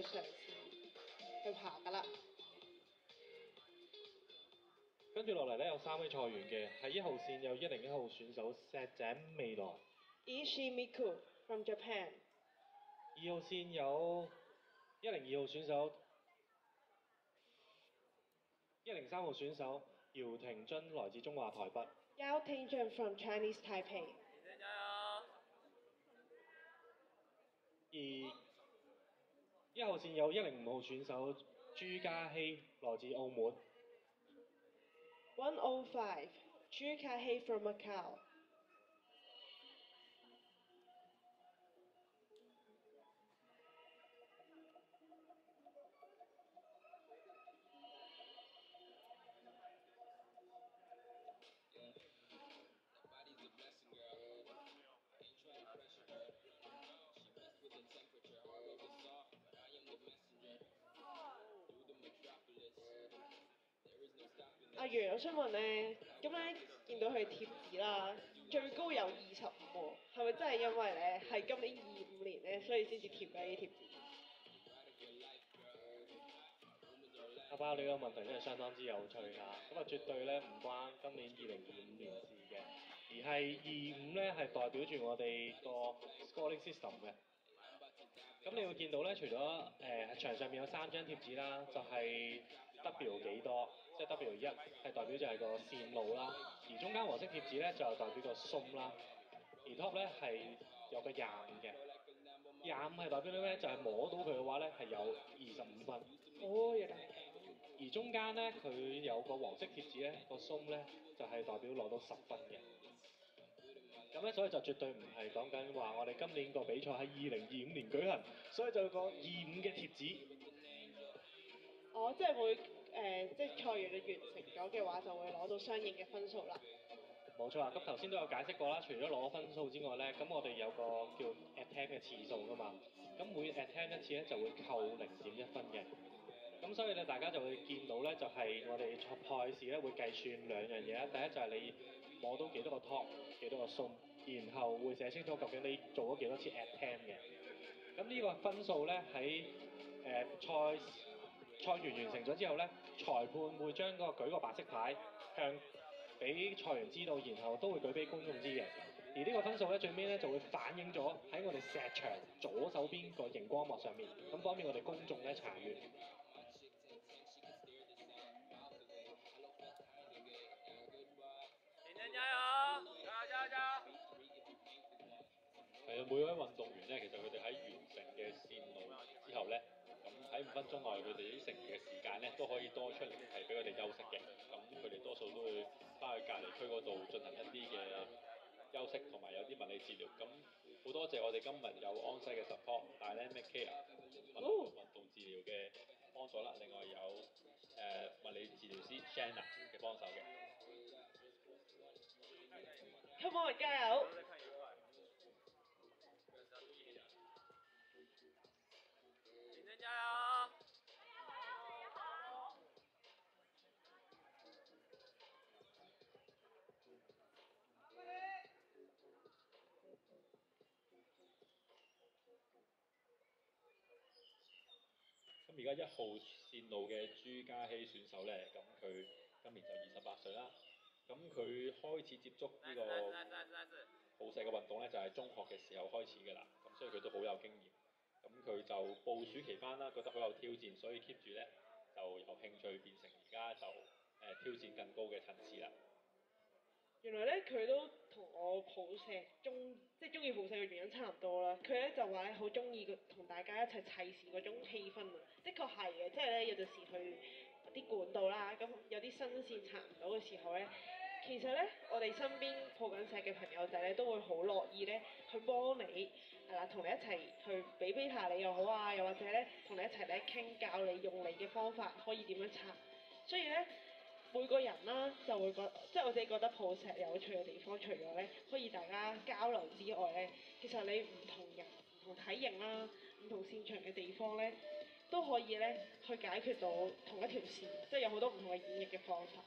嘗試去爬㗎啦。跟住落嚟咧有3位賽員嘅，喺1號線有101號選手石井未來。Ishii Miku from Japan。2號線有102號選手，103號選手姚廷津來自中華台北。Yao Tingjun from Chinese Taipei。而1號線有105號選手朱家熙來自澳門。105 Zhu Kahei from Macau。阿楊，我想問咧，咁咧見到佢貼紙啦，最高有25喎，係咪真係因為咧係今年25年咧，所以先至貼嘅呢啲貼紙？阿包你個問題真係相當之有趣嚇，咁啊絕對咧唔關今年2025年事嘅，而係25咧係代表住我哋個 scoring system 嘅。咁你會見到咧，除咗牆上面有3張貼紙啦，就係 W 幾多，即係 W1係代表就係個線路啦，而中間黃色貼紙咧就係代表個 sum 啦，而 top 咧係有個25嘅，25係代表啲咩？就係摸到佢嘅話咧係有25分。哦，原來係咁。而中間咧佢有個黃色貼紙咧，個 sum 咧就係代表攞到10分嘅。咁咧，所以就絕對唔係講緊話我哋今年個比賽喺2025年舉行，所以就有個25嘅貼紙。哦，即係會即係賽員你完成咗嘅話，就會攞到相應嘅分數啦。冇錯啊！咁頭先都有解釋過啦，除咗攞分數之外咧，咁我哋有個叫 attempt 嘅次數噶嘛。咁每 attempt 一次咧就會扣0.1分嘅。咁所以咧，大家就會見到咧，就係我哋賽事咧會計算2樣嘢啦。第一就係你摸到幾多個 top，幾多個 sum，然後會寫清楚究竟你做咗幾多次 attempt 嘅。咁呢個分數咧喺賽員完成咗之後咧，裁判會將嗰個舉個白色牌向俾賽員知道，然後都會舉俾觀眾知嘅。而呢個分數咧，最尾咧就會反映咗喺我哋石場左手邊個熒光幕上面，咁方便我哋公眾咧查閱。加油！加油！加油！係啊，每位運動員咧，其實佢哋喺完成嘅線路之後咧，咁喺5分鐘內佢哋啲剩餘嘅時間咧，都可以多出嚟係俾佢哋休息嘅。咁佢哋多數都會翻去隔離區嗰度進行一啲嘅休息，同埋有啲物理治療。咁好多謝我哋今日有安西嘅 support，但係咧 Make Care 運動治療嘅幫助啦，另外有物理治療師 Shanna 嘅幫手嘅。Come on，加油！加油！咁而家1號線路嘅朱家熙選手咧，咁佢今年就28歲啦。咁佢開始接觸呢個好細嘅運動咧，就係中學嘅時候開始㗎啦。咁所以佢都好有經驗。咁佢就報暑期班啦，覺得好有挑戰，所以 keep 住咧就由興趣變成而家就挑戰更高嘅層次啦。原來咧佢都同我抱石即係中意抱石嘅原因差唔多啦。佢咧就話咧好中意同大家一齊砌事嗰種氣氛啊，的確係嘅。即係咧有陣時去啲管道啦，咁有啲新線查唔到嘅時候咧，其實咧我哋身邊抱緊石嘅朋友仔咧都會好樂意咧去幫你係啦，同你一齊去俾下你又好啊，又或者咧同你一齊咧傾教你用你嘅方法可以點樣拆，所以咧。每個人啦就會即係我自己覺得抱石有趣嘅地方，除咗咧可以大家交流之外咧，其實你唔同人、唔同體型啦、唔同擅長嘅地方咧，都可以咧去解決到同一條線，即係有好多唔同嘅演繹嘅方法。